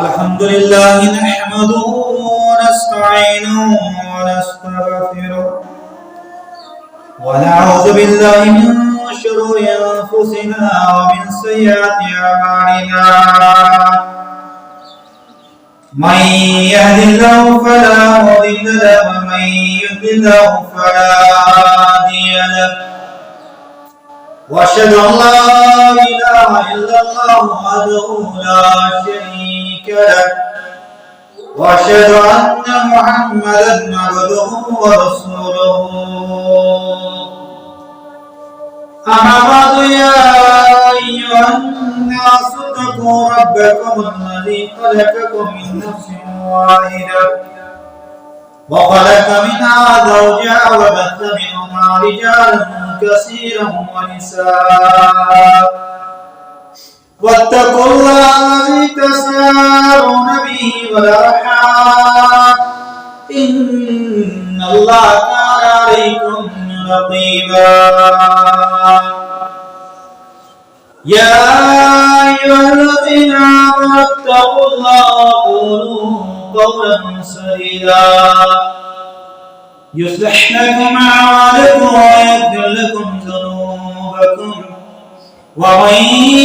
अल्हम्दुलिल्लाह नहमदुहु व नस्तईनुहु व नस्तगफिरुह व नऊज़ु बिल्लाहि मिन शुरूरि अंफुसिना व मिन सय्यिआति अमालिना मन यहदिल्लाहु फला मुदिल्ल लहु व मन युद्लिल्हु फला हादिय लहु وأشهد أن لا إله إلا الله وحده لا شريك له وأشهد أن محمدا عبده ورسوله أما بعد يا أيها الناس اتقوا ربكم الذي خلقكم من نفس واحدة وخلق منها زوجها وبث منهما رجالا كثيرا ونساء واتقوا الله الذي تساءلون به والأرحام إن الله كان عليكم رقيبا يا أيها الذين آمنوا اتقوا الله وقولوا قولا سديدا يصلح لكم أعمالكم ويغفر لكم ذنوبكم ومن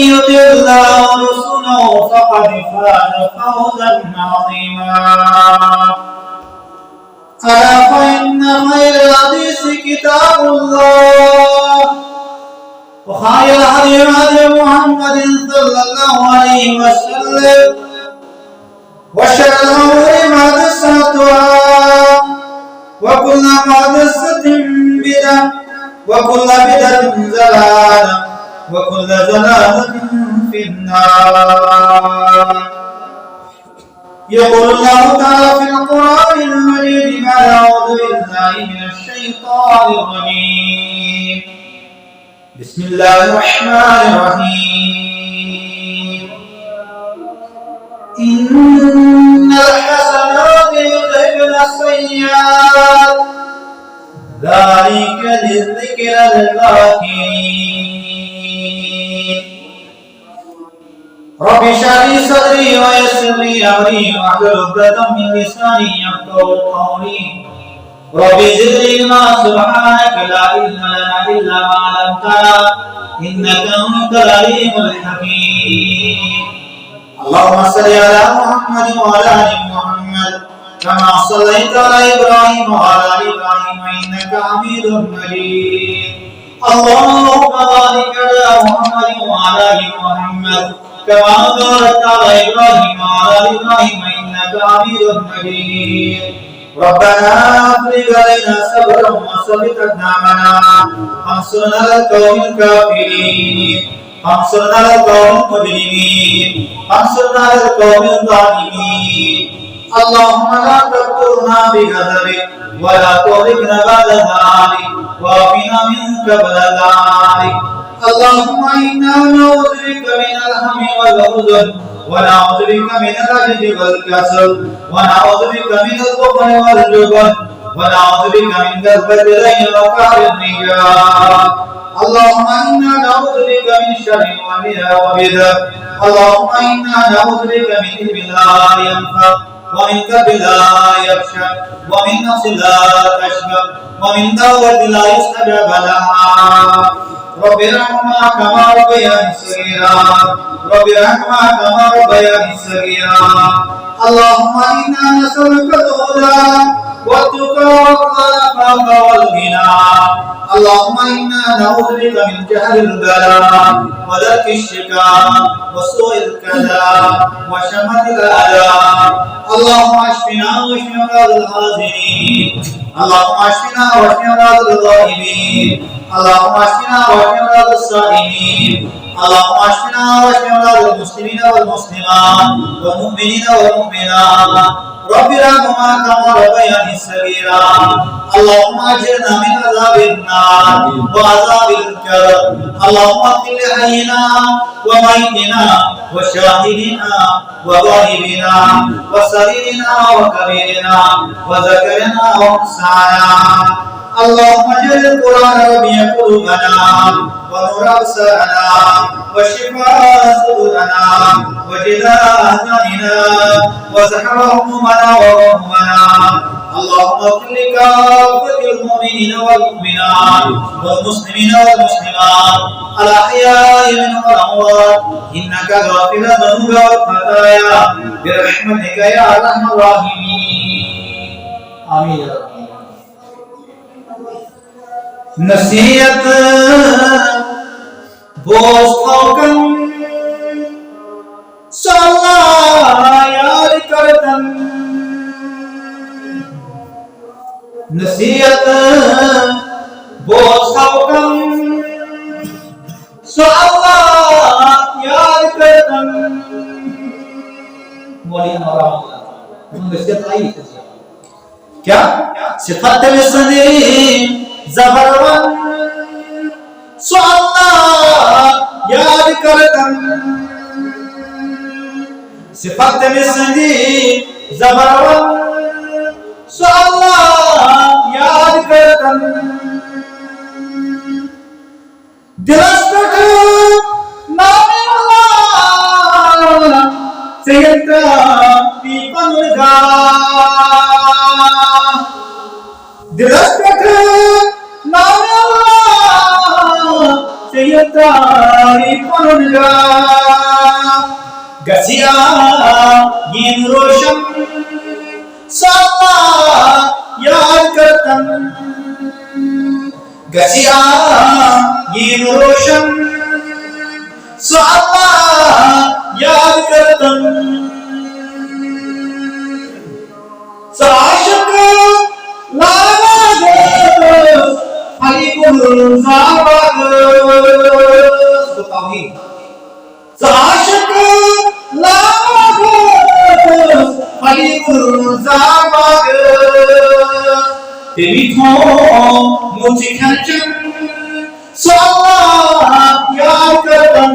يطع الله ورسوله فقد فاز فوزا عظيما ألا فإن خير الحديث كتاب الله وخير الهدي هدي محمد صلى الله عليه وسلم وشر الأمور محدثاتها وكل محدثة بدعة وكل بدعة ضلالة وكل ضلالة في النار يقول الله تعالى في القرآن المجيد بعد أعوذ بالله من الشيطان الرجيم بسم الله الرحمن الرحيم إن الحسنات يذهبن السيئات ذلك للذكر للذاكرين رب اشرح لي صدري ويسر لي أمري واحلل عقدة من لساني يفقهوا قولي رب زدني علما سبحانك لا علم لنا إلا ما علمتنا إنك أنت العليم الحكيم اللهم صل على محمد وعلى آل محمد كما صليت على إبراهيم وعلى آل إبراهيم إنك حميد مجيد اللهم بارك على محمد وعلى آل محمد كما باركت على إبراهيم وعلى آل إبراهيم إنك حميد مجيد ربنا أفرغ علينا صبرا وثبت أقدامنا وانصرنا على القوم الكافرين انصرنا على القوم المجرمين انصرنا على القوم الظالمين اللهم لا تقتلنا بغضبك ولا تهلكنا بعد ذلك وعافنا منك قبل ذلك اللهم إنا نعوذ بك من الهم والحزن ونعوذ بك من العجز والكسل ونعوذ بك من البخل والجبن ونعوذ بك من غلبة الدين وقهر الرجال اللهم إنا نعوذ بك من شر وبها وبذا اللهم إنا نعوذ بك من علم لا ينفع ومن قلب لا يخشى ومن نفس لا تشبع ومن دعوة لا يستجاب لها رب ارحمهما كما ربياني صغيرا رب ارحمهما كما ربياني صغيرا اللهم إنا نسألك الهدى والتقى والعفاف والغنى اللهم إنا نعوذ بك من جهل البلاء ودرك الشقاء وسوء الكلام وشمات الأعداء اللهم اشفنا واشف مرضى الحاضرين اللهم اشفنا واشف مرضى الغائبين اللهم اشفنا واشف مرضى الصائمين اللهم اشفنا واشف مرضى المسلمين والمسلمات والمؤمنين والمؤمنات رب ارحمهما كما ربياني صغيرا اللهم اجرنا من عذاب النار وعذاب القبر اللهم اغفر لحينا وميتنا وشاهدنا وغائبنا وصغيرنا وكبيرنا وذكرنا وانثانا اللهم اجعل القرآن ربيع قلوبنا ونور أبصارنا وشفاء صدورنا وجلاء أحزاننا وزحر همومنا وغمومنا. اللهم اغفر لكافة المؤمنين والمؤمنات والمسلمين والمسلمات الأحياء منهم والأموات إنك غافر الذنوب والخطايا برحمتك يا أرحم الراحمين. آمين يا رب. नसीहत बोझ कम सल्ला यार करतन नसीहत बोझ कम सल्ला यार करतन बोलिए नौरा नसीहत आई क्या सिफत में सने ज़बरवन सोअल्लाह याद करतन सिफत में संदी ज़बरवन सोअल्लाह याद करतन दिलस्पट नामे अल्लाह Syeda पीपलगा दिलस्पट Seyatari panunga Gasiya yin roshan Sama yaad kartan Gasiya yin roshan Sama yaad kartan Saashak laga Alikul Zawag Tauhid Saashak Lag Alikul Zawag Tebi tho Mujhe khanchan Salat yaad kartan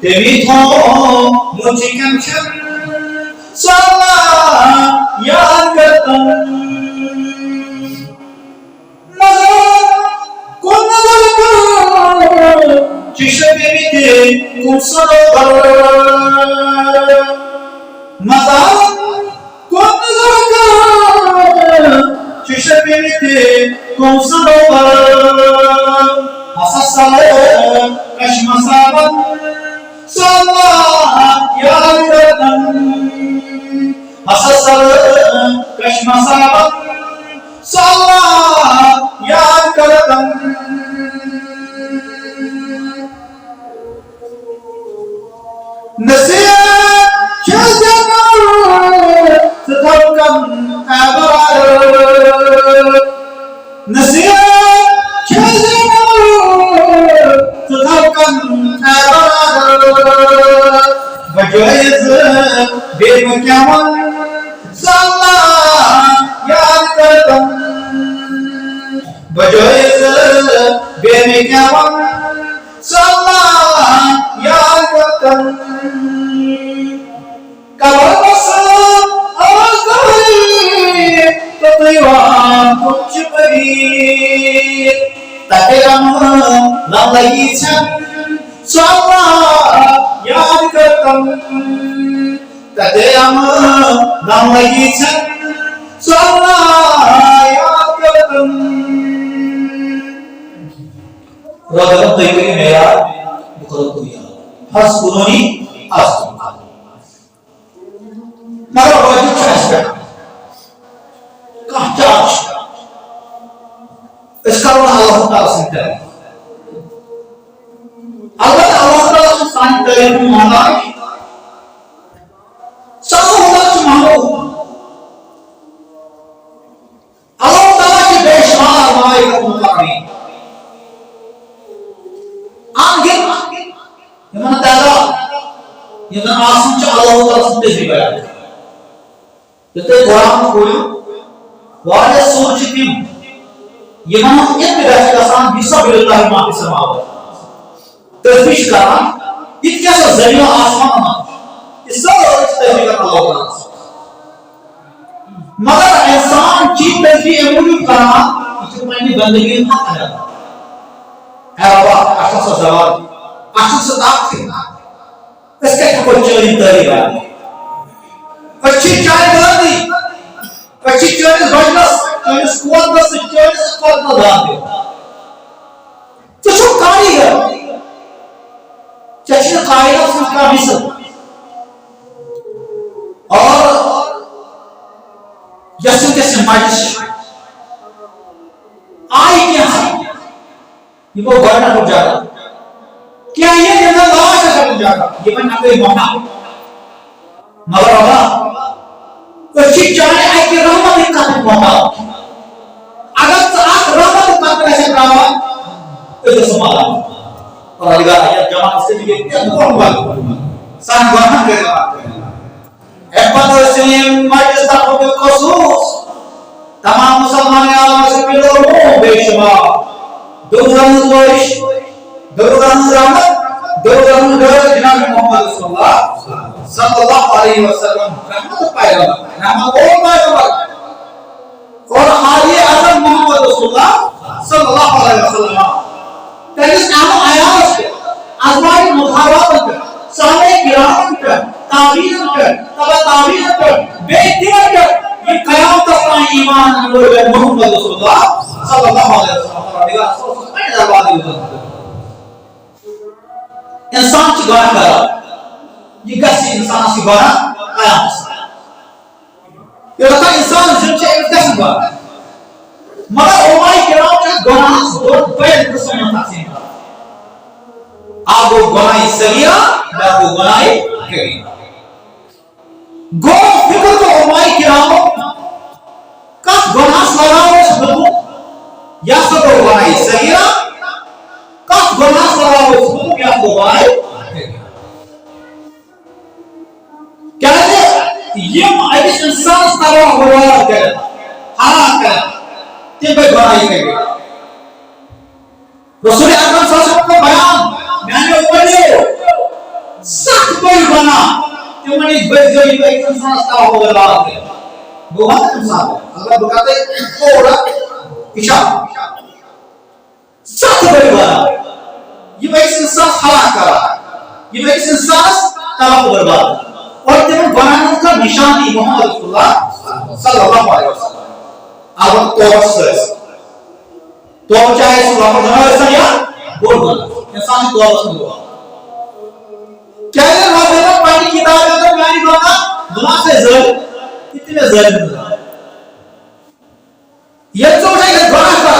Tebi tho Mujhe khanchan Salat yaad kartan Chishmete kumsarovar Mazal kumsarovar Chishmete kumsarovar Asasal kashmasavan Salat yaad kartan Asasal kashmasavan Salat yaad kartan Nasihat Shazana Sathakam Abar Nasihat Shazana Sathakam Abar Bajoiz Bebukyaman Salah Yaad kartan Bajoiz Bebukyaman Salah Yaad kartan Kabar masal awas dari Tatiwa kuch bari Tateram lalai chan Salah yaad kartan Tateram lalai chan Salah yaad kartan Radharam taikari meyar Bukharatu ya Hasbunoni Asbun Maka wajib transfer Kahtaj Sekarang Allah Ta'ala sendiri Allah Ta'ala sendiri mengalami Sama Allah Subhanahu Allah Ta'ala की बेशुमार मायकत मुताबिक आंगिर ये मन ताला ये मन आसम च Allah Ta'ala sendiri bayar Kita Quran koyu wajah soch tim yemam ittiba'i kasan bisabilillah ma fis samawat tasbih karan itkasa zamin asman ma isar tasbih Allah Taala मगर इंसान चीज तस्वीर मौजूद करा इसे मैंने बंदगी में हक है बाबा अच्छा सा जवाब अच्छा सा दाग थे इसके को चोरी करेगा अच्छी चाय बंदी अच्छी चोरी बजनस चोरी स्क्वाड बस चोरी स्क्वाड ना दाग दे तो शो कारीगर चश्मे कायदा उसका मिसल और यीशु के समाज आई क्या है ये वो गवर्नर हो जाएगा क्या ये जगह लाश है हो जाएगा ये बन कोई मौका मगर बाबा तो ठीक जाने आई के रहमत का मौका अगर तो आप रहमत का कैसे करावा तो संभाला और अल्लाह आयत जमा इससे भी क्या कौन बात सान गवर्नर के बात मुस्लिम मजलिस को खुसूस तमाम मुसलमान आलम से मिलो बेशुमार दुर्गम वर्ष दुर्गम रहमत दुर्गम जनाब मोहम्मद सल्लल्लाहु अलैहि वसल्लम रहमत पैगंबर रहमत और पैगंबर और हाजी आजम मोहम्मद सल्लल्लाहु अलैहि वसल्लम तेरे नाम आया उसके अजवाज मुखावत पे साले किराम पे ताबीज पे तब ताबीज पे बेतिया पे ये कयामत तक ईमान लोग मोहम्मद सल्लल्लाहु अलैहि वसल्लम इंसान की गुनाह करा ये कैसे इंसान की गुनाह कयामत ये लगता इंसान जिनसे कैसे गुनाह मगर उमाई किराम के गुनाह दो बड़े किस्म में तकसीम है आप वो गुनाह सगिरा या वो गुनाह कबीरा गो फिक्र को उमाई किराम का गुनाह लगाओ सबको या सब गुनाह सगिरा का गुनाह लगाओ सबको या वो गुनाह क्या है ये अभी इंसान तरह हुआ है हां कर ते पे गुनाह कबीरा रसूल अकरम सल्लल्लाहु अलैहि वसल्लम का बयान मैंने ऊपर ले सख्त कोई बना कि मनी बेजोई पे इंसान सा हो गया है बहुत इंसान अगर बताते थोड़ा इशारा सख्त कोई बना ये भाई इंसान हलाक करा ये भाई इंसान तबाह बर्बाद और तेरे बनाने का निशानी मोहम्मद रसूलुल्लाह सल्लल्लाहु अलैहि वसल्लम अब तौबा से तो चाहे सुबह को जमा ऐसा या बोल बोल इंसान को तौबा से हुआ क्या है रोज़े में पानी किताब है तो मैंने कहा गुनाह से जल कितने जल ये तो है गुनाह का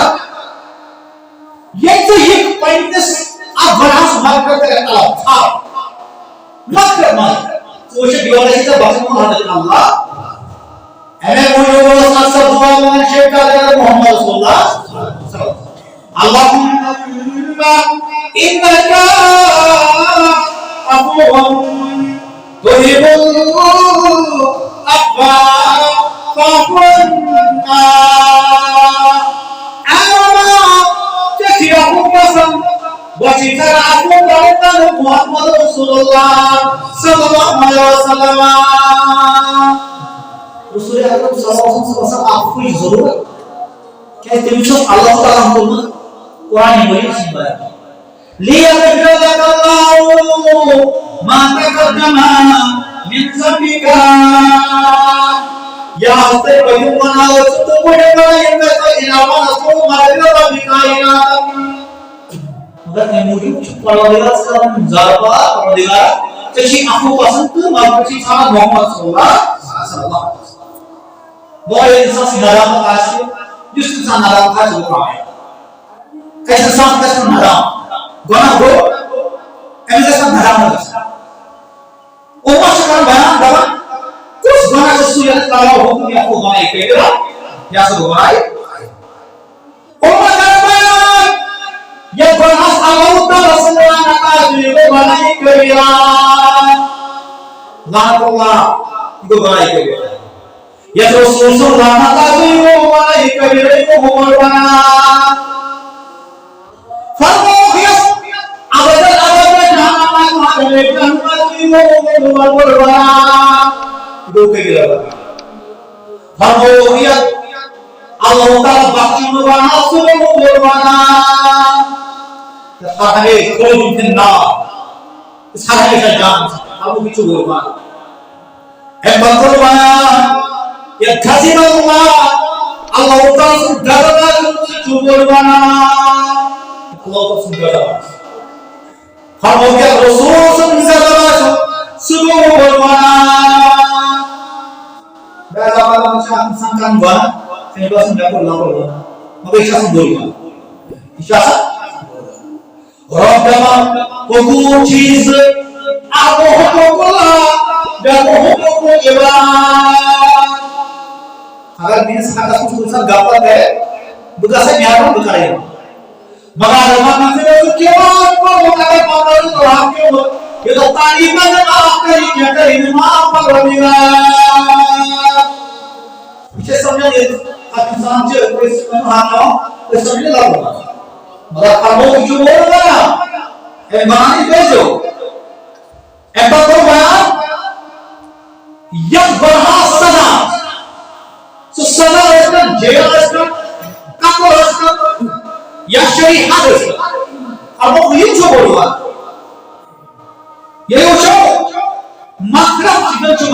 ये तो ये पॉइंट्स आप गुनाह से मार करते रहता था मत कर मार सोचे बियोलॉजी का बात में अल्लाह हमें बोलो सब दुआ में शेख का मोहम्मद रसूलुल्लाह अल्लाहुम्मा इन्नका अफुवन तुहिब्बुल अफ़्वा फ़अफ़ु अन्ना अल्लाह जैसे आपको पसंद वैसे कर आपको कहता हूँ मोहम्मद रसूलुल्लाह सल्लल्लाहु अलैहि वसल्लम रसूल अकरम सल्लल्लाहु अलैहि वसल्लम आपको कोई जरूरत क्या तेरे अल्लाह ताला हमको कुरान में सिखाया लियगफिरलकल्लाहु मा तक़द्दमा मिन ज़ंबिका या हस्ते कोई बनाओ तो बड़े बड़े ये तो इलावा रसूल मरना बिकाइना मगर ये मुझे पढ़ावेगा सब ज़रबा पढ़ावेगा चशी आपको पसंद तो मार्केट सारा मोहम्मद सल्लल्लाहु अलैहि वसल्लम वो इंसान से नाराज आशिक जिस इंसान नाराज था जो है कैसे इंसान कैसे नाराज गुनाह हो ऐसे सब नाराज हो उम्मा शक्कर बयान दवा कुछ गुनाह से सुयत करा हुक्म या को गुनाह करेगा या सब गुनाह उम्मा का बयान ये गुनाह अल्लाह ताला सल्लल्लाहु अलैहि वसल्लम को गुनाह करेगा लानतुल्लाह को गुनाह करेगा या रसूल सल्लल्लाहु अलैहि वसल्लम को बना फरमाया अबदल अबद जहां माले जन्नत को बना दो के गिरा फरमाया Allah Taala bakti nurana subuh nurana. Takhane khulud finna. Sahaja saja. Abu bicu nurana. Empat nurana. Ya khazin Allah Taala sudarana subuh nurana. Allah Taala sudarana. Kalau dia Rasul sudarana subuh nurana. Dah malam sangkan buat. Saya bahasa Melayu lapor, maka isya sendiri. Isya orang dalam hukum cheese, aku hukum lah, dan hukum ibadah. Agar ini sekarang susah gapat deh, bukan saya biar berkarya. Maka dalam nanti itu kiamat, kalau kata pada itu hakim, itu taliban dan akhir yang dari apa bermula. Isya sebenarnya इंसान जो कोई सुनाना कोई समझने लगा मगर कामों की जो बोल रहा है मानी बेचो ऐसा तो बयान यह बड़ा सदा तो सदा इसका जेल इसका कामों इसका या शरीहात इसका कामों को ये जो बोल रहा ये वो जो मात्रा चिकन जो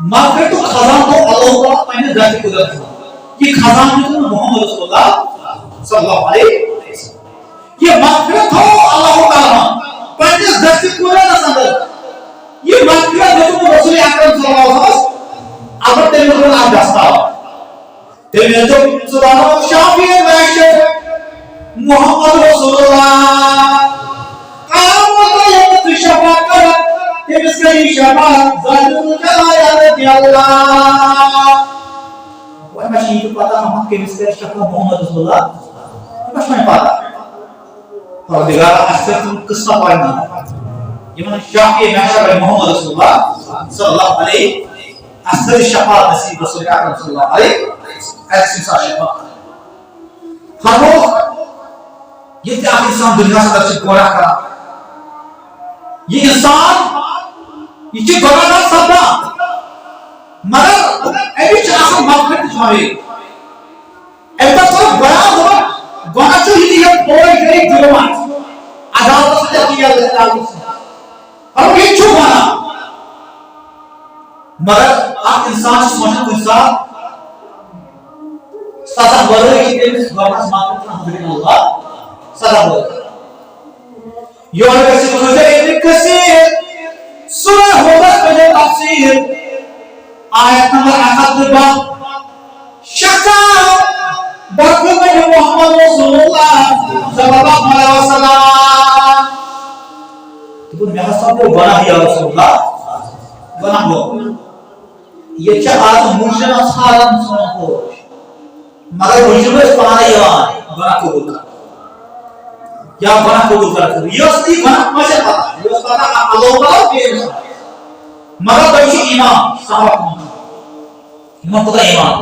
मार्केट तो खजान तो अल्लाह ताला मैंने जाती कुदरत ये खजान जो मोहम्मद रसूलुल्लाह सल्लल्लाहु अलैहि वसल्लम ये मार्केट हो अल्लाह ताला मैंने जाती कुदरत संदर ये मार्केट जो रसूल अकरम सल्लल्लाहु अलैहि वसल्लम अब तेरे को आप दस्ता तेरे तो सुभान शाफी मैशे मोहम्मद रसूलुल्लाह क़यामत यौम Shafaat Tebiskai syafaat Zalul Jalayat ya Allah. Wah masih itu patah Muhammad tebiskai syafaat Muhammad Rasulullah. Masih patah. Kalau digala aspek kesabaran. Gimana syafaat masyarakat Muhammad Rasulullah sallallahu alaihi aspek syafaat nasib Rasulullah sallallahu alaihi aspek syafaat. Kalau ये क्या इंसान दुनिया से दर्शक गोरा करा ये इंसान इसे गोरा का सबा मगर ऐसी चांस मार्केट छावे ऐसा कोई बड़ा गोरा जो ही दिया कोई गरीब जुर्मान अदालत से किया जाता है और ये छुपा मगर आप इंसान सोचना इंसान सदा बड़े इतने गोरा मार्केट ना होने वाला सदा बड़े योर कैसे मुझे इतने कैसे सुना होगा पहले तफसीर आयत नंबर 1 शक्का बरकत में मोहम्मद रसूलुल्लाह सल्लल्लाहु अलैहि वसल्लम तो मेरा सब को बना दिया रसूलुल्लाह बना लो ये क्या आज मुझे ना सालन सुना हो मगर मुझे बस पाना यार बना को बोलता या बना को बोलता ये असली बना मुझे पता ये पता अल्लाह वाला के मगर बच्चे ईमान साहब ईमान तो ईमान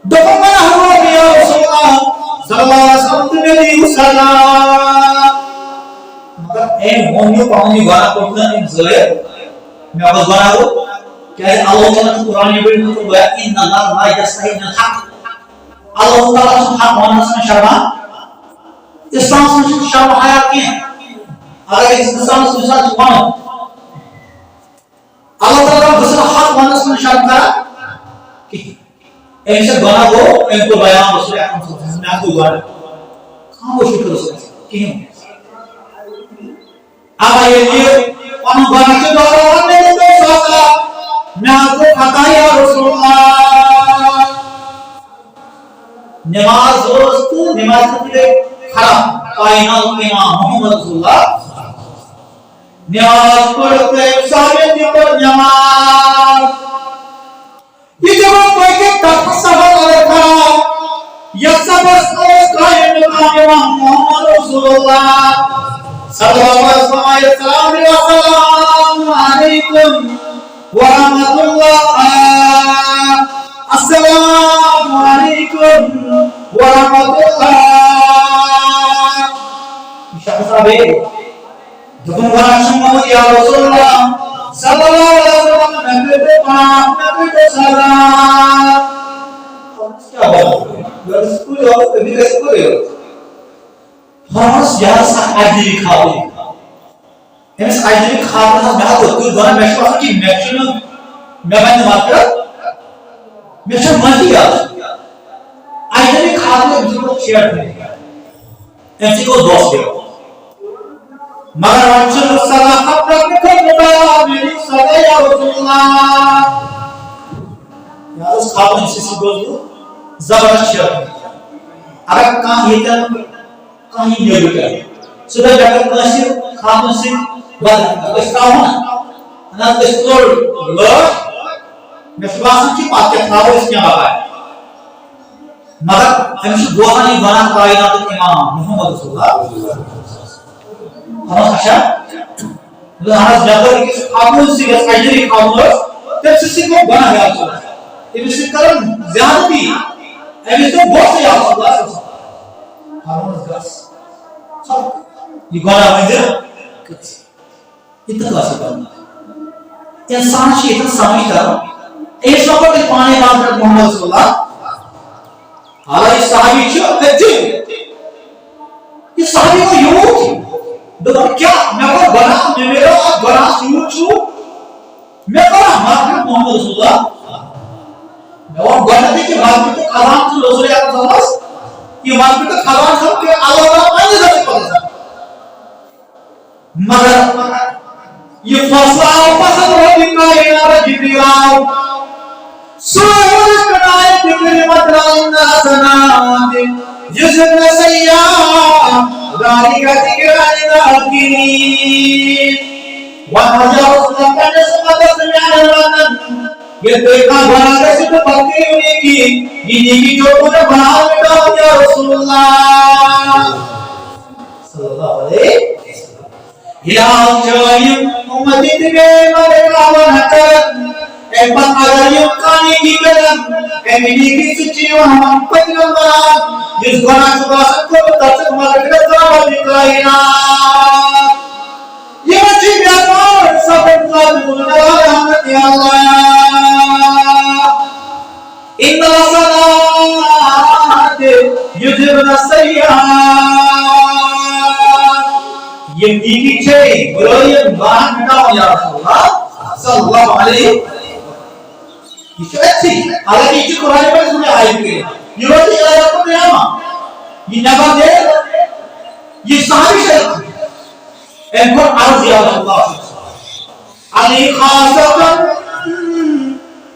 दोपहर हुआ या रसूलुल्लाह सल्लल्लाहु अलैहि वसल्लम मेरी सलाम मगर ए मोनियो पाऊंगी बना को ना इन जले मैं अब बना को क्या अल्लाह ताला कुरान में बोल रहा है इन्ना ला यस्तहीन हक अल्लाह ताला हक होना से शर्मा इस्लाम से शर्म आया क्या अगर इस्लाम से साथ हुआ अल्लाह ताला दूसरा हक होना से शर्म करा कि ऐसे बना वो इनको बयान रसूल अकरम सल्लल्लाहु अलैहि वसल्लम को गाड़ कहां वो शुक्र रसूल क्यों अब ये अनुबंध के द्वारा हमने तो सोचा मैं आपको पता है रसूलुल्लाह नमाज रोज नमाज के खड़ा कायनात के इमाम मोहम्मद रसूलुल्लाह नमाज पढ़ते सारे दिन पर नमाज ये जब कोई के तफसर रखा या सब कायनात के इमाम मोहम्मद रसूलुल्लाह सल्लल्लाहु अलैहि वसल्लम अलैकुम वरहमतुल्लाह अस्सलामु अलैकुम वरहमतुल्लाह शख्साबे जुबन वरहमतुल्लाह या रसूलुल्लाह सल्लल्लाहु अलैहि वसल्लम नबी को सलाम क्या बात स्कूल और कभी का स्कूल है फरमास यार सा आईडी खाओ एमएस आईडी खाओ ना मैं तो तू दोनों मैक्सिमम की मैक्सिमम मैं बात कर मैक्सिमम मत दिया आईडी खाओ में जो शेयर करेगा ऐसे को दोस्त दे मगर वंचन सलाह तक को मुदा मेरी सदा या रसूलुल्लाह यार उस खाओ से बोल जबरदस्त शेयर अगर कहां ये कहीं नहीं होता sudah dapat kasih kamu sih buat kamu anak sekolah lo mesbahsan की बात करना हो इसके बारे में मगर हम से दो हानी बना कायनात के इमाम मोहम्मद रसूलुल्लाह हम अच्छा तो हमारा जबर की काबूल से गैरी काबूल तब से को बना है आप ये से करम ज्यादती ऐसे तो बहुत से आप अल्लाह हम गस सब ये गौरा मंदिर इतना कैसे करना इंसान से इतना समझता एक सब के पानी बात कर मोहम्मद रसूलुल्लाह हालांकि सहाबी क्यों कहते ये सहाबी को यूं देखो क्या मैं को बना मैं मेरा बना शुरू छु मैं बना मात्र मोहम्मद रसूलुल्लाह मैं और गणति के बाद में तो कलाम से रसूल अल्लाह समझ ये बात में तो कलाम सब के अलावा अन्य जगह पता मगर ये फैसला पसंद हो दिखा यार जिब्रील सूरज कनाए दिखने मदराइना सनात जिसने सैया गाली का जिक्र की वहां जाओ सुनता ने समझ में ये देखा बना के सिर्फ बाकी हुई की ये जो तूने बना बेटा या रसूलुल्लाह सल्लल्लाहु अलैहि या जायम उम्मती के मरे कावन कर एक बार अगर ये कहानी की कलम एमिनी की सच्ची वहां पत्नी बना जिस गुना चुका सबको तक मर के जवाब निकलाइना ये अच्छी प्यार सब इंसान बोलना रहमत या अल्लाह इन सलात युजबना सय्यात ये नीति छे बरोय बात मिटाओ या रसूलुल्लाह सल्लल्लाहु अलैहि अच्छी हालांकि इस कुरान पर सुने आयत के ये रोटी आयत को नया ये नबा दे ये सहाबी से इनको अर्ज या अल्लाह अली खासतन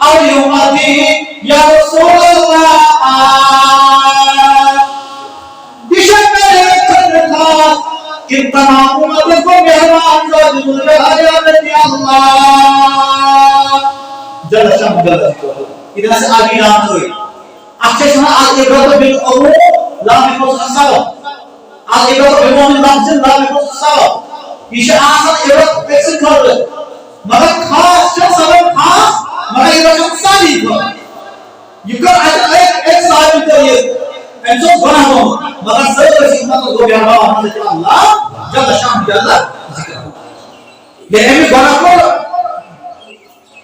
और युमती या रसूलुल्लाह दिशा में खास कि तमाम उम्मत को मेहमान जाजुल हजरत अल्लाह जल शब्द इधर से आगे नाम हुए अच्छे सुना आगे तो बिल अबू लाम को ससाव आगे तो बिल लाम से लाम को ससाव इसे आसन एवं एक्शन कर मगर खास जो सबब खास मगर ये जो सारी को you can एक सारी तो ये ऐसा बना हो मगर सब किसी मत को बिहार में अल्लाह जल शब्द जिक्र ये भी बना को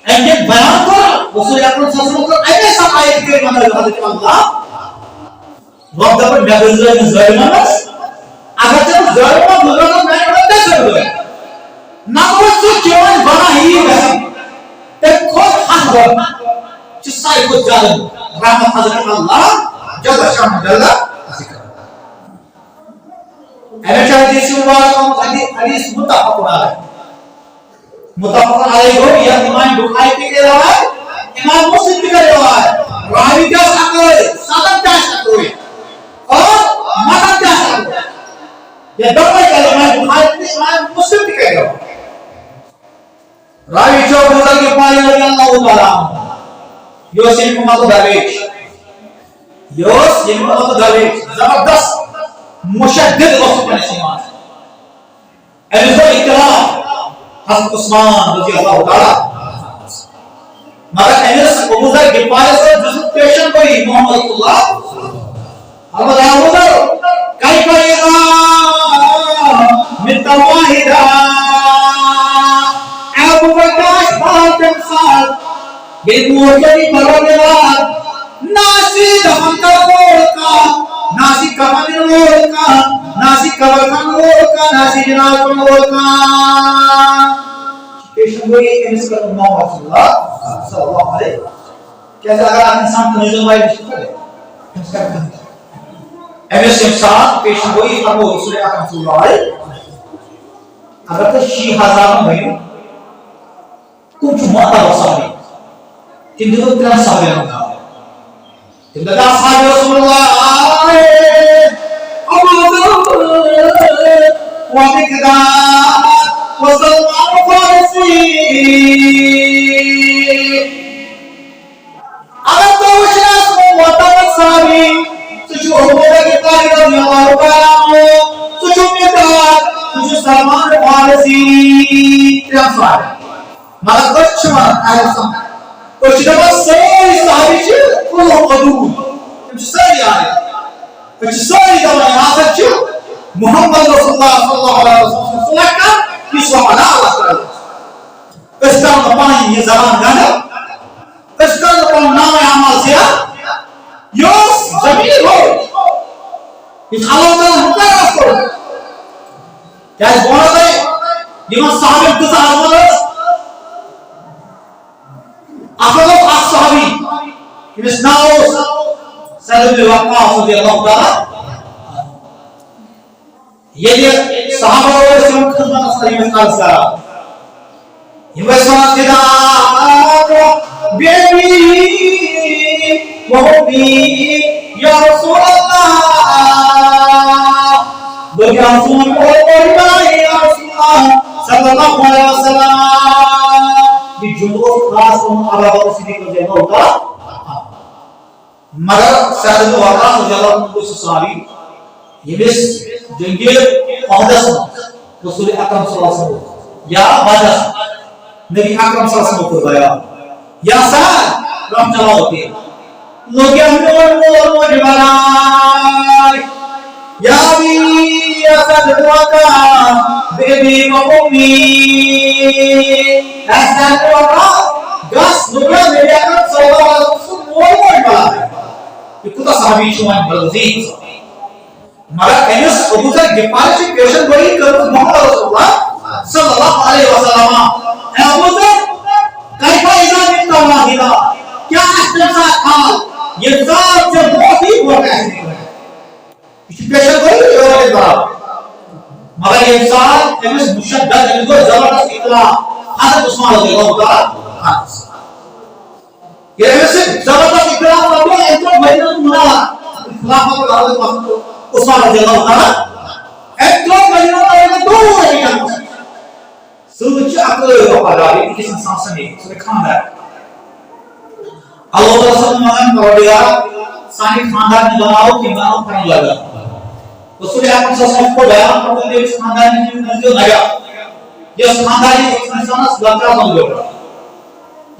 ऐसे बयान कर रसूल अकरम सल्लल्लाहु अलैहि वसल्लम ऐसा आयत के मतलब हजरत अल्लाह वक्त पर नबी ज़ालिमस अगर जब ज़ालिम होगा तो मैं बता सकता ना वो जो केवल बना ही है एक खुद हक है जिससे को जालिम रहमत हजरत अल्लाह जल शाम जल जिक्र ऐसे चाहे जिस हदीस मुत्तफक़ अलैह मुत्तफक़ अलैहि हो या इमाम बुखारी के रवायत इमाम मुस्लिम के रवायत रावी का सकल सदक का सकल और मदद का सकल ये दोनों का इमाम बुखारी के इमाम मुस्लिम के रवायत रावी जो बुजुर्ग के पाले अल्लाह ताला योसिन को मत दरवेश योसिन को मत दरवेश जबरदस्त मुशद्दिद वक्त में सीमा ऐसा इकरार हज़रत उस्मान रज़ी अल्लाह ताला मगर एनस अबूजर के पास से जिस पेशन कोई मोहम्मद रसूलुल्लाह अब अबूजर कई करेगा मितवाहिदा अबू बकर बात साथ बेमुजरी परवार नासिद का नासी कबर खान का नासी जनाब का पेशेंट को ये केमिस का मोहम्मद सल्लल्लाहु अलैहि कैसे अगर आप इंसान को नजर वाइज करे एमएस इंसान पेशेंट को ये फरमो रसूल अकरम सल्लल्लाहु अलैहि अगर तो 6000 में कुछ माता वसाली किंतु तो तेरा साबिर होगा किंतु का साबिर रसूलुल्लाह ومقداد وسلمان فارسي أنا توشنا اسمه وطن سامي سجو أبوه كتاري رضي الله عنه سجو مقداد سجو سلمان فارسي تيام سوال مالا كشما أهل سمع كشنا بس سوري صحابي شو كله قدود كم سوري آيه كم سوري دواء هذا شو محمد Rasulullah sallallahu alaihi wasallam silakan disuapana Allah Taala. Sekarang apa ini zaman ganda? Sekarang apa nama amal sia? Yos zamir ho. Is Allah Taala bukan Rasul. Jadi bola deh. Lima sahabat itu sahabat. Apa tu sahabi? Ini now Sa'd bin Waqqas radhiyallahu taala. यदि सहाबाओं से खिदमत सही में खालसा ये वैसा किदारो baby वो भी या रसूल अल्लाह दो क्या सुन को बोलना या रसूल सल्लल्लाहु अलैहि वसल्लम ये जो खास उन अलावा उसी को देना होता मगर सअद बिन वक़ास रज़ियल्लाहु अन्हु को सहाबी Iblis jengkel Qahdas Rasul Akram sallallahu alaihi wasallam ya badas Nabi Akram sallallahu alaihi wasallam berbaya ya Sa'ad ram chalaote log mor dibalai ya bi ya Sa'ad waka baby wa ummi Sa'ad waka gas log Nabi Akram sallallahu alaihi wasallam mor dibalai itu tak sahabi cuma berzin मगर anus Abu जर गिफारी से patient बड़ी कर मोहम्मद रसूलुल्लाह सल्लल्लाहु अलैहि वसल्लम ए अबू जर कैफा इजा मिन तवाहिदा क्या ऐसा था ये जात से बहुत ही हुआ कैसे इसी पेशेंट बड़ी और बात मगर ये इंसान एनस मुशद्दद इनको जबरदस्त इतला हजरत उस्मान रज़ियल्लाहु ताला ये एनस जबरदस्त इतला तो इनको मदीना मुनव्वरा खिलाफत का हजरत Utsman radhiyallahu taala ekor Madinah itu dua orang sejak kepada ini kisah sahaja sudah khandar Allah Taala mengancam kalau dia sani khandar ni बनाओ कि बनाओ करने लगा तो सुबह आप सब को बयान करते हैं इस खानदान की नजर लगा ये खानदान की इंसान बकरा बन गया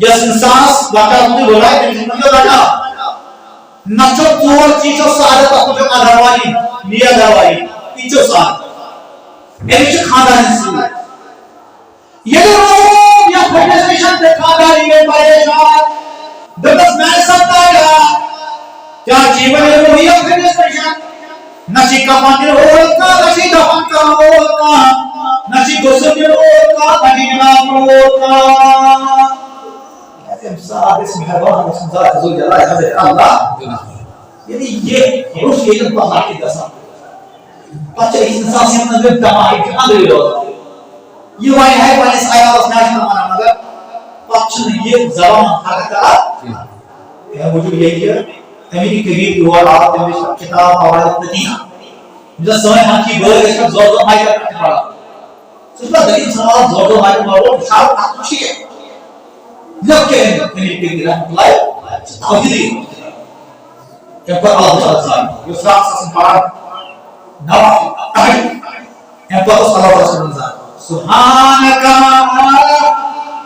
ये इंसान बकरा बन गया है नजर लगा नचो तोर चीजों सारे तक जो आधारवाली लिया दवाई चीजों सारे ये खानदान से ये लोग या फिटनेस मिशन पे खानदानी में परेशान दबस मैं सकता है क्या जीवन में वही फिटनेस मिशन नशी का मंदिर होगा नशी दफन का होगा नशी गुस्से होगा नशी जनाब होगा साथ इसमें हरवान मुसलमान हुजूर जल्ला हज़रत अल्लाह यानी ये रुश ये तो अल्लाह की कसम बच्चे इंसान से मतलब दमाई क्या ले लो ये वाई है वाली साया और स्नैच माना मगर पक्ष ने ये जबान हरकत करा ये मुझे यही है अमीरी कबीर की वाला आप में किताब हवाले मदीना जो समय हम की बोल के जोर जोर माइक करते पड़ा सुबह दलील सवाल जोर जोर माइक मारो शायद खुशी है Lakin ini pikiran mulai tauhid. Yang Allah Taala Yusra sesempat nawa. Yang Allah Taala Subhanaka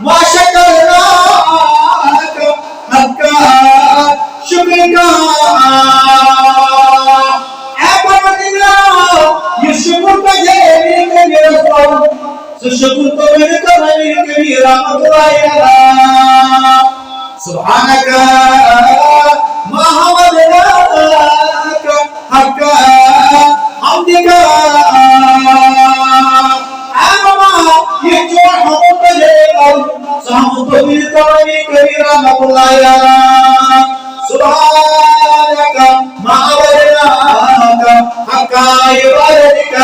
wa syakarnaka hakka syukrika. Apa makna syukur pada diri kita syukur kepada Nabi rahmatullahi alaihi subhanaka ma hamadnaka hakka حمدك أمما يجوع حمد جيكم سحمد بالكرم كبيرا الله سبحانك ما عبدناك حق عبادتك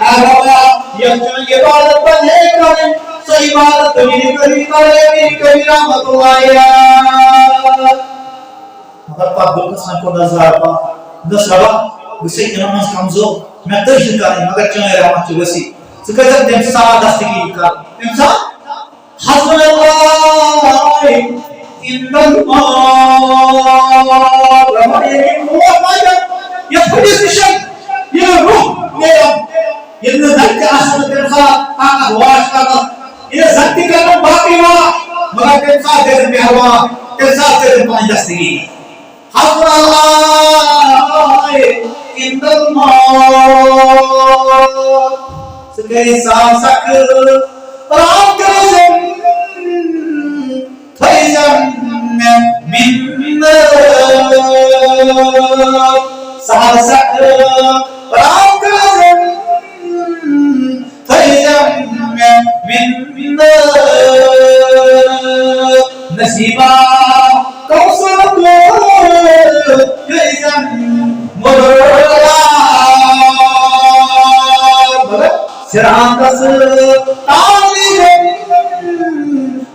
أمما يجوع عبادة بنيكم سيبادة كبيرا الله मगर पाप दुख सान को नजर पा दसवा उसे नमाज कमजोर मैं तो इसे करें मगर चाहे रहमत वसी सकजत देम सारा दस्तगी का इंसान हस्बुल्लाह इन्नल माया ये पोजीशन ये रूह मेरा ये नजर आसन के साथ आका वाश का ये शक्ति का बाकी वाला मगर के साथ दे मेहरबा के साथ दे पानी दस्तगी Allah in the mall. Sekali sasak rakazam thaizam minna sasak rakazam thaizam minna nasiba kausar Kizam murala Sirantas Talim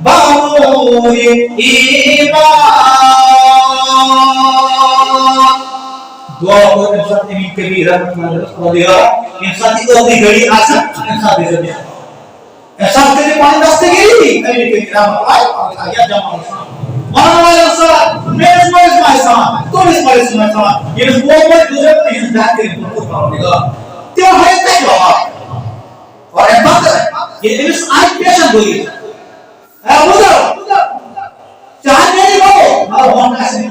Baui Iman Dua orang insan ini kebiran insan itu digari asap insan bisa insan itu paling pasti gini ini kebiran ayat zaman Mana yang salah? This is my son. This is my son. It is one way to live in that thing. Dia harus tahu. Orang mata, ini I patient beli. Mudah. Jangan jadi mau. Malah orang kasih.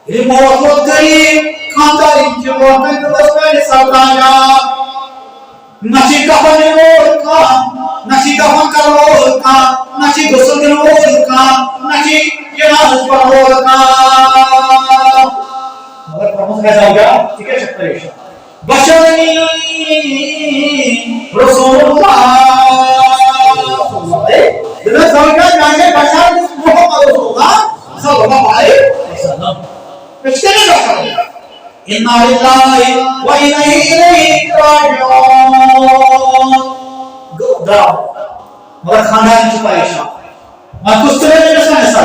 Ini mau buat kali kantor ini cuma kan terus main saudara. Nasi kapan ini nasi kapan kalau nasi gosok kalau nasi jelas kalau मगर प्रमुख कैसा हो गया ठीक है शक्ति बशरनी रसूलुल्लाह इधर समझना चाहिए बशर मोहम्मद रसूलुल्लाह सल्लल्लाहु अलैहि वसल्लम किसके लिए बशर इन्ना लिल्लाहि व इन्ना इलैहि राजिऊन गो मगर खानदान छुपाया शाह मैं कुछ तरह के ऐसा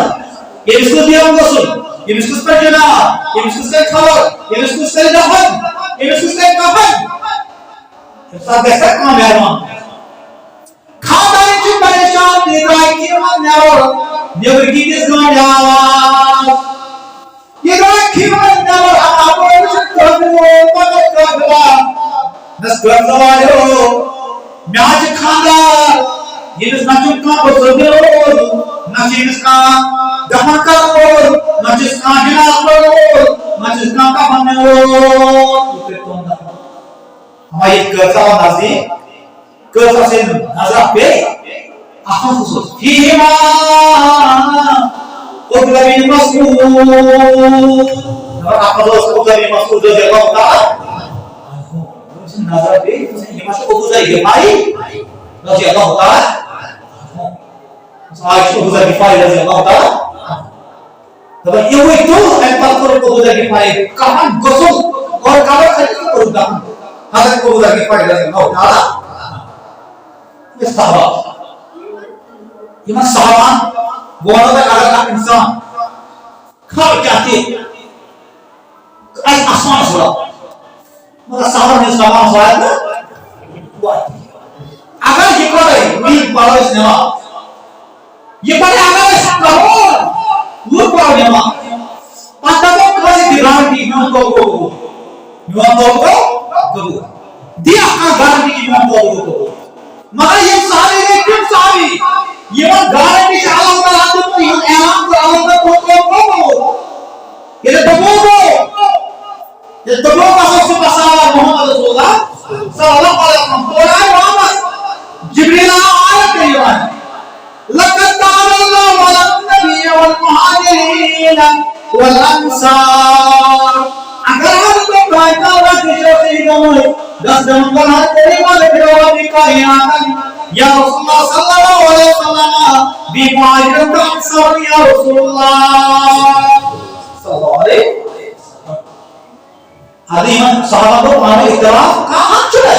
ये इसको दिया हमको सुन ये इसको पर जना ये इसको से खबर ये इसको से दफन ये इसको से कफन सब ऐसा काम है हम खानदान छुपाया शाह निराई की मन और never keep this going down ये रात की मन और आपको कुछ कर दो मत कर दो नस कर दो मैं आज खानदान ये नचुक का बसोगे नचीसका दफन करो नचीसका हिला करो नचीसका कफन हो हमारी कर्जा नाज़ी कर्जा से नजर पे आँखों खुश हीमा उधरी मस्कूर और आप लोग उधरी मस्कूर जो जगह होता नजर पे हीमा से उधरी भाई जो जगह होता Aisyah Abu Dhafir radhiyallahu taala. Tapi itu empat orang Abu Dhafir kapan gosok और kapan saja itu berubah. Hadrat Abu Dhafir radhiyallahu taala. ये साहब ये मत साहबान बोलो तो अलग इंसान खबर क्या थी ऐसा आसमान सुरा मगर साहब ने साहबान सुरा ना अगर ये कोई मील पालो इसने ये pada agama sakahol lu ko nyama patamo kasi garanti nyonto ko dia akan garanti nyonto ko maka yang sahabi ne kim sahabi ये garanti Allah Taala itu yang elam ko Allah ko ये debo masuk pasal Muhammad Rasulullah sallallahu alaihi wasallam Quran Muhammad Jibril ayat kalian لقد تعالى الله على النبي والمهاجرين والأنصار أقرأ Sedang berhati malam di kainatan Ya Rasulullah sallallahu alaihi wasallam bima'idan sar ya Rasulullah sallallahu alaihi Hadirin sahabat mana ikhtilaf कहाँ चला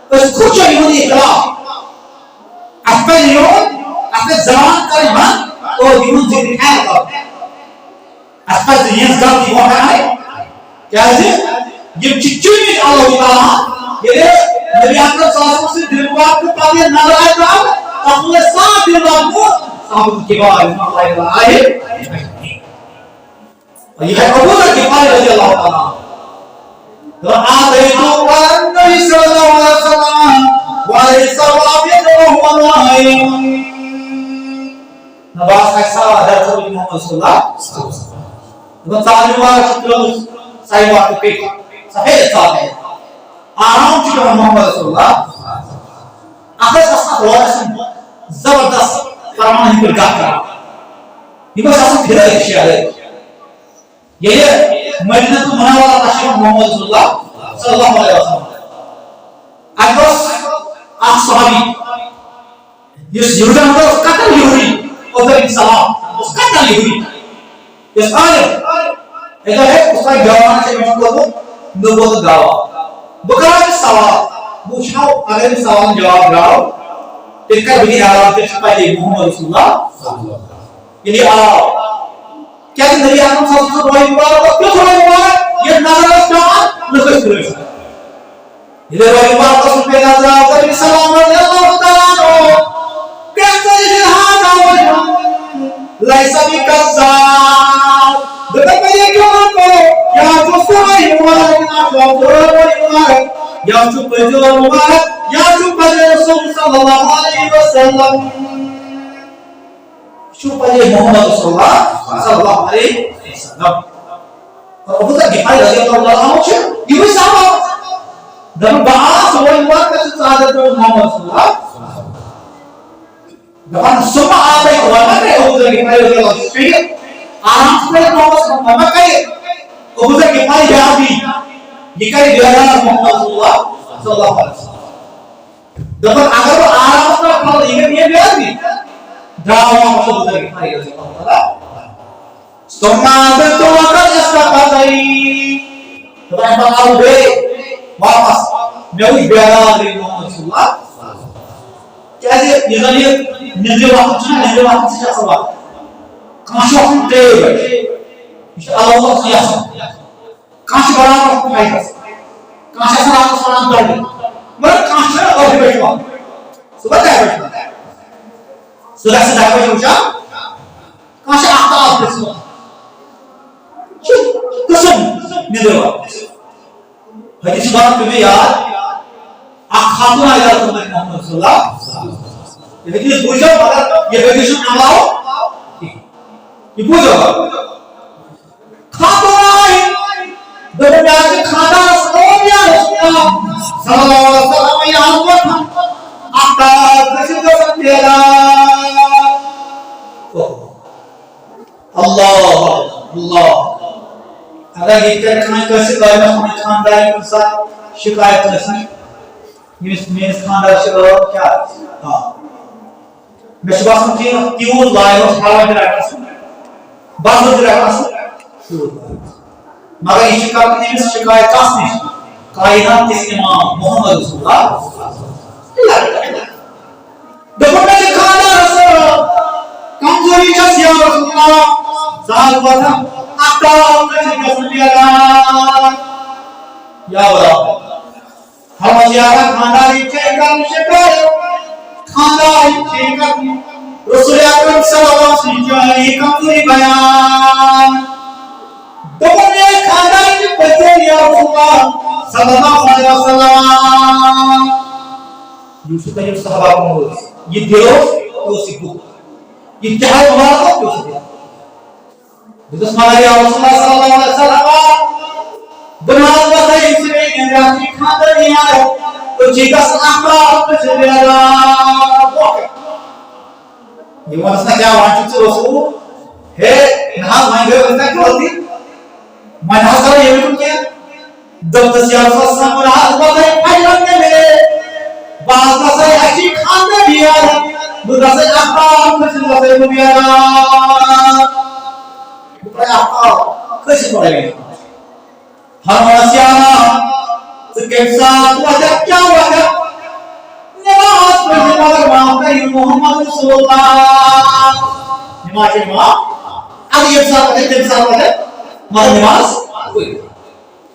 बस कुछ नहीं इख्तिलाफ अपने यूं अपने ज़बान का ईमान और यूं जिक्र है तो अपने ज़ियन ज़बान की वो है क्या है ये चिच्चू में Allah Taala ये Nabi Akram SAW से दिलवार को पाने नजर आए तो अपने साथ दिलवार को साहब के बाद अल्लाह आए और ये अबू बकर गिफारी रज़ी अल्लाह ताला وآتيت النبي صلى الله عليه وسلم وليس واجد وهو نائم نباس ऐसा आदर करो मोहम्मद सल्लल्लाहु अलैहि वसल्लम तो तालिबान चित्रों साइबा के पे सफेद साथ है आराम चित्रों मोहम्मद सल्लल्लाहु अलैहि वसल्लम आखिर ऐसा हुआ जबरदस्त फरमान ही पर गाता ये बस ऐसा फिर एक शेर है ये मदीना मुनव्वरा तशरीफ मोहम्मद सल्लल्लाहु अलैहि वसल्लम अकबस आप सहाबी ये यहूदा का कत्ल यहूदी उधर सलाम उस कत्ल यहूदी इस आयत इधर है उसका जवान से मैं को नबूवत दावा बुखार के सवाल पूछो अगर सवाल जवाब दाओ इसका भी आराम से छपाई मोहम्मद रसूलुल्लाह ये आओ क्या नबी आदम सल्लल्लाहु अलैहि वसल्लम क्यों थोड़ा मुबारक ये नजर स्टार लुकस करे इधर रोई मुबारक को सुन पे नजर आओ कभी सलाम अल्लाह ताला कैसे हाथ आओ लाइसा भी कज़्ज़ाब देखो ये क्यों को या जो सोई मुबारक ना जो मुबारक या जो पजो मुबारक या जो पजो रसूल सल्लल्लाहु अलैहि वसल्लम supaya Muhammad Rasulullah sallallahu alaihi wasallam. Kalau kita gimana lagi kalau Allah macam, itu sama. Dan bahas semua orang kasih sahaja tu Muhammad Rasulullah. Dan semua apa yang orang ada, kita gimana lagi kalau speak, aram sekali Muhammad Rasulullah. Maka kita gimana jadi, jika dia Muhammad Rasulullah sallallahu alaihi wasallam. Dan agar aram sekali kalau ingat dia jadi. Dawa maksud dari hari Allah. Semua bentuk akan istirahat. Tetapi kalau be, wapas, melalui biara dari Muhammad Rasulullah. Jadi misalnya negeri waktu sejak sebab. Kasih waktu teh, Allah siapa? Kasih barang apa baik? Kasih salam tadi. Mereka kasih orang berjuang. Sebagai berjuang. Sudah sedang berjuang, kasih akal berjuang. Kesem, ni dua. Hadis barat tu ya, akal tu ayat tu Muhammad Sallallahu. Jadi dia berjuang pada, dia berjuang amal. Dia berjuang. Khabar, berbicara khabar semuanya Rasulullah Sallallahu Alaihi Wasallam yang Allah akal berjuang sendiri. Allah अगर इतने खान कैसे गायब हमें खानदार के साथ शिकायत नहीं मेरे खानदार से क्या हाँ मैं सुबह सुनती हूँ क्यों लाए हो खावा दिलाया बात दिलाया मगर ये शिकायत कास नहीं कायनात के इमाम मोहम्मद रसूलुल्लाह देखो मेरे खानदार से कमजोरी जैसी है रसूलुल्लाह साल बाद akal kasih kesediaan ya Allah हम ziarah खानदारी चेकन शिकायत खानदारी चेकन रसूल अकरम सल्लल्लाहु अलैहि वसल्लम की कमजोरी बयान दोनों खानदारी के बच्चे या रसूलुल्लाह सल्लल्लाहु अलैहि वसल्लम यूसुफ के सहाबा को ये दिलो तो सिखो ये चाहे हमारा तो सिखो itu semalam ya Rasulullah sallallahu alaihi wasallam benar bahasa Inggris yang dari khabarnya तो jika seakal kesediaan ये वाला क्या वांचुच रसूल है नहा मांगे उसका क्या होती मनहसर ये भी क्या Dokter siapa samurai bagai ayam nele, bahasa saya asyik anda biar, bahasa apa kerja saya biar, bukan apa kerja saya. Hamba siapa sekepsa wajah jauh wajah, nyawas berjemaah maafkan Muhammad Rasulullah. Nyawas nyawas, ada yang salah ada yang salah ada, mana nyawas?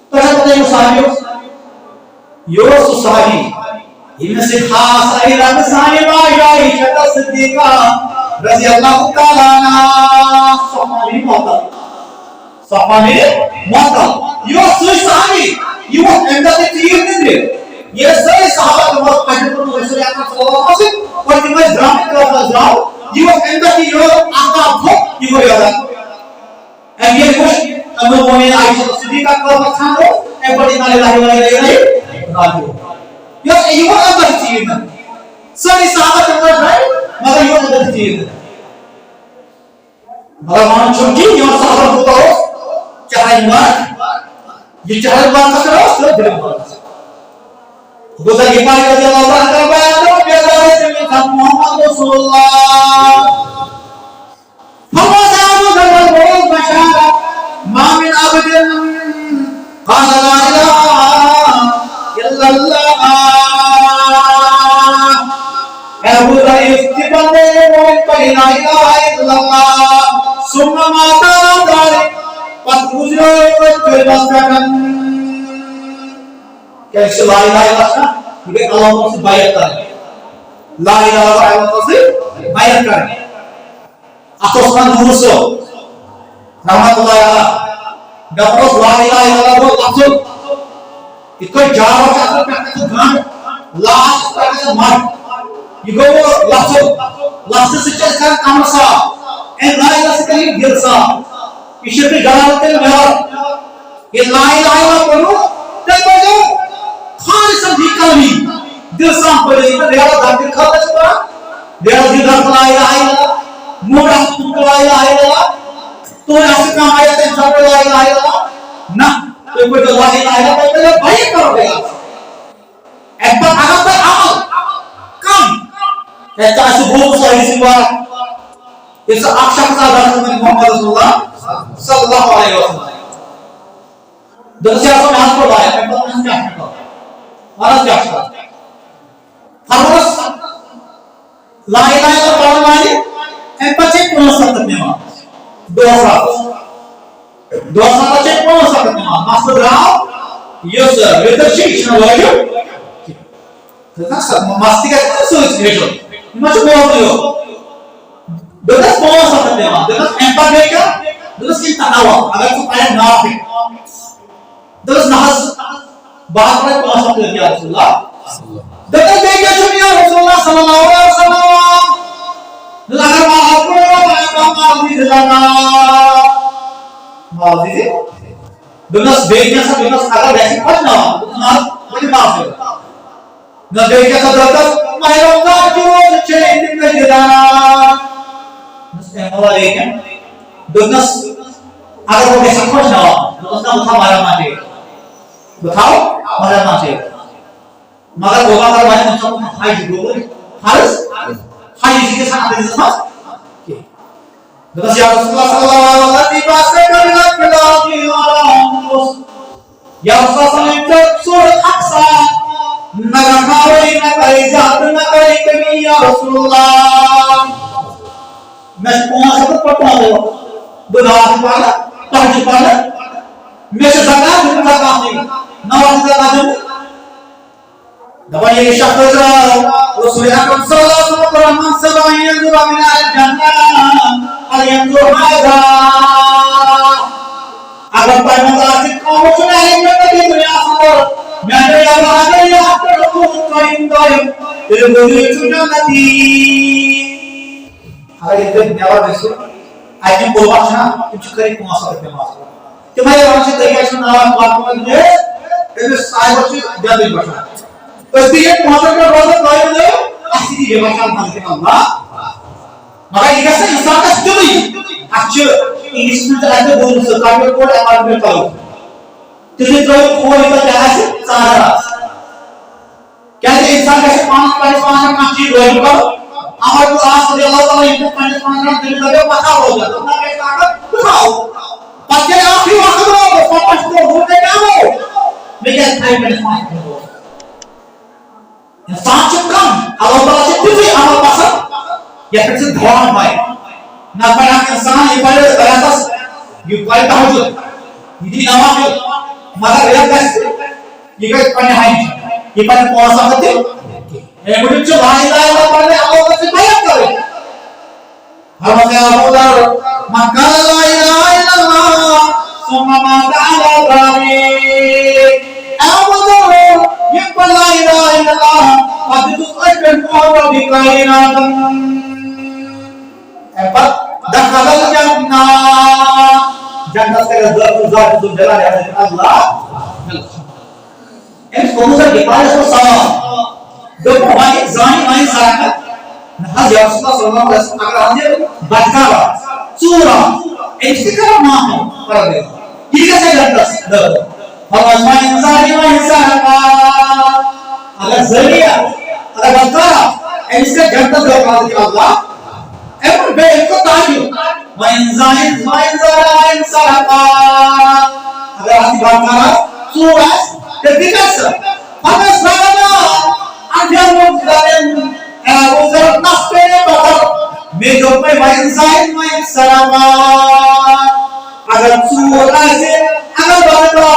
Pasal pada yang sahaja, Yusuf sahaji, ini si khas ayat sahaja bayi kata sedekah, Rasulullah Taala Sahani mata, Yusuf sahaji, Yusuf anda tertiup ni, Yusuf sahabat orang pernah berdoa akan sahabat masih, orang yang drama kerana drama, Yusuf anda tertiup akan apa, Yusuf ada, and Yusuf Kamu boleh Aisyah sedikit kalau macam tu, boleh lari. Ya, ibu ada cerita. Sari sahabat yang lain, maka ibu ada cerita. Maka mana cuci, yang sahabat tahu, cara iman, ये चार बात का करो सब दिल में बुद्ध की बात करते हैं अल्लाह का बयान तो प्यारा है जब हम मोहम्मद रसूलुल्लाह हम सामने दरबार बोल बशारा मामिन अबदिन قال لا إله إلا الله أبو ذر استبدل وقال لا إله إلا الله ثم مات ذلك Patujul kebasakan Kayak la ilaha illallah Juga Allah mesti bayarkan La ilaha illallah mesti bayarkan Akhosman Muruso Rahmatullahi Allah Dapros la ilaha illallah langsung Itu jawab cakap kata Tuhan Last kata mat Juga langsung secara kamasa La ilaha sekali girsa ईश्वर के गलावते हैं मेरा ये लाई पढ़ो तब बजो खाली संधि कलमी दिल सांप पड़े इधर रेला दांत खाता चुका रेला जिधर लाई मोड़ा तुम लाई तो ऐसे काम आया तो इंसान लाई ना तो कोई तो लाई बोलते हैं भाई करोगे एक बार आगे पर अमल कम ऐसा ऐसे बहुत सारी सिवा इस अक्षर का दर्शन में मोहम्मद रसूलुल्लाह Sallallahu alaihi wasallam. Dengan siapa yang harus berbayar? Harus siapa? Harus la ilaha illallah वाले empat cek punya sakit memang. Dua cek punya sakit memang. Maksud berapa? Yes, leadership is not value. Kita memastikan itu sesuatu. Macam apa tu? Dua punya sakit memang. Dengan empat mereka terus kita tahu agar supaya nafik terus nahas bahasa kuasa kerja Rasulullah dengan dia cuma Rasulullah Sallallahu Alaihi Wasallam lagar maafku maafkan maafkan dengan sebaiknya dengan agar basic pun boleh maaf dengan sebaiknya sahaja mayroong jual cendil berjalan Assalamualaikum Donas agar वो कैसा खुश ना हो दोस्त ना उठा मारा माटे बताओ मारा माटे मगर वो बात वाले मतलब हाई जुगोगे हारिस हाई जिसके साथ आते हैं समझ दोस्त या रसूलुल्लाह सल्लल्लाहु अलैहि वसल्लम की बात से करना खिलाफी वाला या रसूलुल्लाह ने सूरत अक्सा नगर खावे न करे जात न करे कभी या रसूलुल्लाह मैं कौन सा तो पढ़ता हूँ Benar kepala, tahu kepala, mesej zakat bukan zakat ni, nawar zakat ni. Dapat yang syarat Rasulullah Sallallahu Alaihi Wasallam sebaiknya juga minat jannah, yang berada. Agar pada masa kamu sudah hidup di dunia akhirat, mereka yang ada yang akan berkumpul, itu sudah nanti. Hari itu nyawa besok. Aja bolehlah, itu kiri kuasa berkemas. Cuma yang orang itu dia senang melakukan dia, itu saya pasti jadi macam. Pasti yang kuasa berkemas lain dia, pasti dia macam nanti Allah. Maka jika saya insan sendiri, acur ini sebenarnya ada bonus sekali pun yang akan bertahu. तिथे तो खोल तो क्या है सारा क्या है इंसान कैसे पांच का चीज रोल करो अमर तो आज से अल्लाह ताला इनको 5 दिन लगे पता हो जाता ना कैसे आकर दिखाओ पक्के आखिरी वक्त में पांच को होते क्या हो मैं क्या टाइम में पांच को इंसान कम अल्लाह ताला से तुझे अमल पसंद या फिर से धोना भाई ना पड़ा इंसान ये पढ़े बराबर ये पढ़े तहज्जुद ये नमाज मगर ये कैसे ये कैसे पढ़ने हैं ये पढ़ने कौन सा होते ये मुझे जो ला इलाहा इल्लल्लाह पढ़ने अल्लाह से बयान करे हम से अबूदर मक्का ला इलाहा इल्लल्लाह सुम्मा माता अला रावी अबूदर ये पढ़ ला इलाहा इल्लल्लाह अब तो अकबर को दिखाइना पर दखल जन्नत जन्नत से ज़ात जो जलाल है अल्लाह इन कोमों के पास वो सामा जो हमारी जानी मानी सारा ना या सल्लल्लाहु अलैहि वसल्लम अगर हमने बदकावा सूरा इस्तिकार नाम कर दे ये कैसे जन्नत दो हम इंसान में इंसान अगर जरिया अगर बदकावा इससे जन्नत दो अल्लाह एवं बेइको ताकि वंजाइन सलाका अगर हम बात करें सूरह ketika pada sana ada mungkin unsur nasbnya bakal menjadi main salama agar surah aja agar baca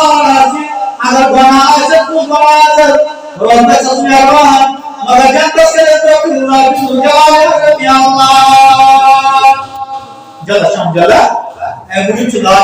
agar bana aja pun baca ronda sesuatu maka jangan sekali itu ya Allah jalla syam jalla